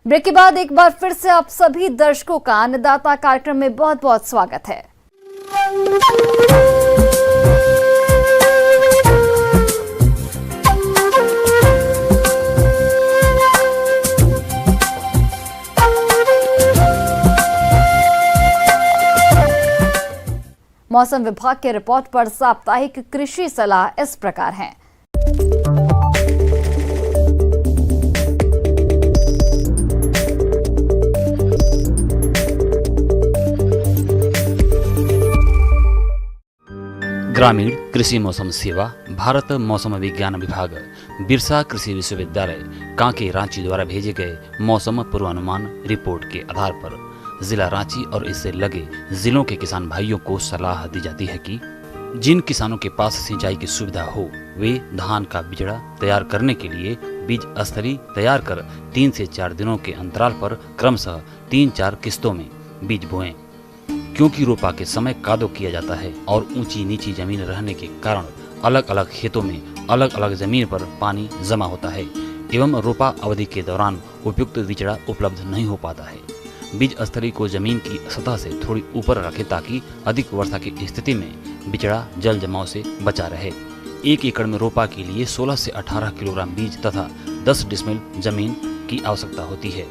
Break के बाद एक बार फिर से आप सभी दर्शकों का अन्नदाता कार्यक्रम में बहुत बहुत स्वागत है। मौसम विभाग के रिपोर्ट पर साप्ताहिक कृषि सलाह इस प्रकार है। ग्रामीण कृषि मौसम सेवा, भारत मौसम विज्ञान विभाग, बिरसा कृषि विश्वविद्यालय कांके रांची द्वारा भेजे गए मौसम पूर्वानुमान रिपोर्ट के आधार पर जिला रांची और इससे लगे जिलों के किसान भाइयों को सलाह दी जाती है कि जिन किसानों के पास सिंचाई की सुविधा हो वे धान का बिचड़ा तैयार करने के लिए बीज स्थली तैयार कर 3 से 4 दिनों के अंतराल पर क्रमशः 3-4 किस्तों में बीज बोएं। क्योंकि रोपा के समय कादो किया जाता है और ऊंची नीची जमीन रहने के कारण अलग अलग खेतों में अलग अलग जमीन पर पानी जमा होता है एवं रोपा अवधि के दौरान उपयुक्त बिचड़ा उपलब्ध नहीं हो पाता है। बीज स्थली को जमीन की सतह से थोड़ी ऊपर रखें ताकि अधिक वर्षा की स्थिति में बिचड़ा जल जमाव से बचा रहे। 1 एकड़ में रोपा के लिए 16 से 18 किलोग्राम बीज तथा 10 डिसमिल जमीन की आवश्यकता होती है।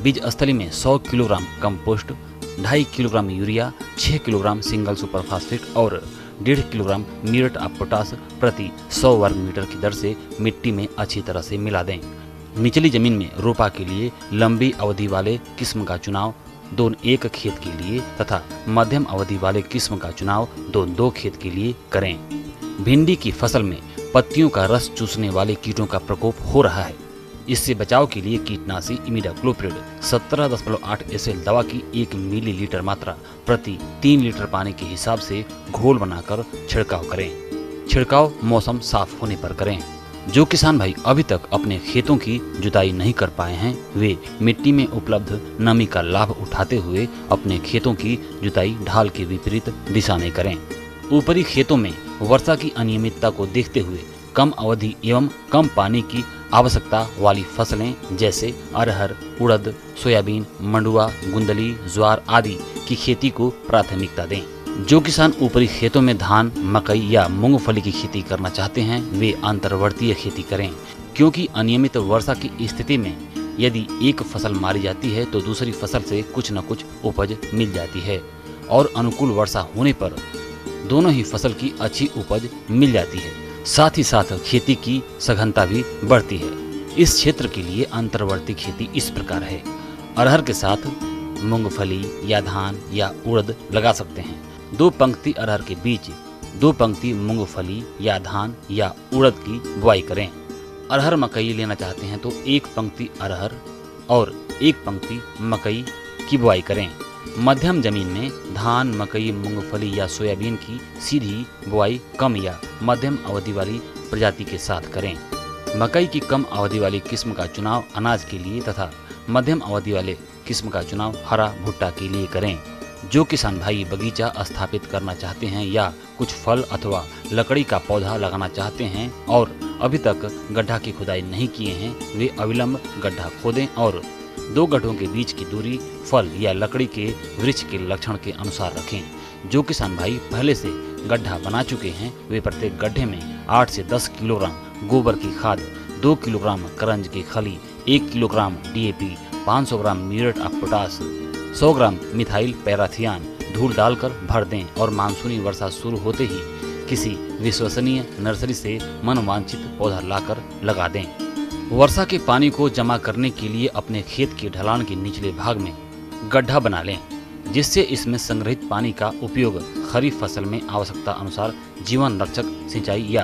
बीज स्थली में 100 kilogram compost, 2.5 kilogram urea, 6 kilogram single super phosphate और 1.5 किलोग्राम म्यूरेट ऑफ पोटाश प्रति 100 वर्ग मीटर की दर से मिट्टी में अच्छी तरह से मिला दें। निचली जमीन में रोपा के लिए लंबी अवधि वाले किस्म का चुनाव 2-1 खेत के लिए तथा मध्यम अवधि वाले किस्म का चुनाव 2-2 खेत के लिए करें। भिंडी की फसल में पत्तियों का रस चूसने वाले कीटों का प्रकोप हो रहा है। इससे बचाव के लिए कीटनाशी इमिडाक्लोप्रिड 17.8 SL दवा की 1 मिलीलीटर मात्रा प्रति 3 लीटर पानी के हिसाब से घोल बनाकर छिड़काव करें। छिड़काव मौसम साफ होने पर करें। जो किसान भाई अभी तक अपने खेतों की जुताई नहीं कर पाए हैं वे मिट्टी में उपलब्ध नमी का लाभ उठाते हुए अपने खेतों की जुताई ढाल के विपरीत दिशा में करें। ऊपरी खेतों में वर्षा की अनियमितता को देखते हुए कम अवधि एवं कम पानी की आवश्यकता वाली फसलें जैसे अरहर, उड़द, सोयाबीन, मंडुआ, गुंदली, ज्वार आदि की खेती को प्राथमिकता दें। जो किसान ऊपरी खेतों में धान, मकई या मूंगफली की खेती करना चाहते हैं वे अंतर्वर्तीय खेती करें, क्योंकि अनियमित वर्षा की स्थिति में यदि एक फसल मारी जाती है तो दूसरी फसल से कुछ न कुछ उपज मिल जाती है और अनुकूल वर्षा होने पर दोनों ही फसल की अच्छी उपज मिल जाती है। साथ ही साथ खेती की सघनता भी बढ़ती है। इस क्षेत्र के लिए अंतर्वर्ती खेती इस प्रकार है। अरहर के साथ मूंगफली या धान या उड़द लगा सकते हैं। 2 पंक्ति अरहर के बीच 2 पंक्ति मूंगफली या धान या उड़द की बुआई करें। अरहर मकई लेना चाहते हैं तो 1 पंक्ति अरहर और 1 पंक्ति मकई की बुआई करें। मध्यम जमीन में धान, मकई, मूंगफली या सोयाबीन की सीधी बुआई कम या मध्यम अवधि वाली प्रजाति के साथ करें। मकई की कम अवधि वाली किस्म का चुनाव अनाज के लिए तथा मध्यम अवधि वाले किस्म का चुनाव हरा भुट्टा के लिए करें। जो किसान भाई बगीचा स्थापित करना चाहते हैं या कुछ फल अथवा लकड़ी का पौधा लगाना चाहते हैं और अभी तक गड्ढा की खुदाई नहीं किए हैं वे अविलंब गड्ढा खोदें और 2 गड्ढों के बीच की दूरी फल या लकड़ी के वृक्ष के लक्षण के अनुसार रखें। जो किसान भाई पहले से गड्ढा बना चुके हैं वे प्रत्येक गड्ढे में 8 से 10 किलोग्राम गोबर की खाद, 2 किलोग्राम करंज की खली, 1 kilogram DAP, 500 gram muriate of potash, 100 gram methyl parathion धूल डालकर भर दें और मानसूनी वर्षा शुरू होते ही किसी विश्वसनीय नर्सरी से मनवांछित पौधा लाकर लगा दें। वर्षा के पानी को जमा करने के लिए अपने खेत के ढलान के निचले भाग में गड्ढा बना लें, जिससे इसमें संग्रहित पानी का उपयोग खरीफ फसल में आवश्यकता अनुसार जीवन रक्षक सिंचाई या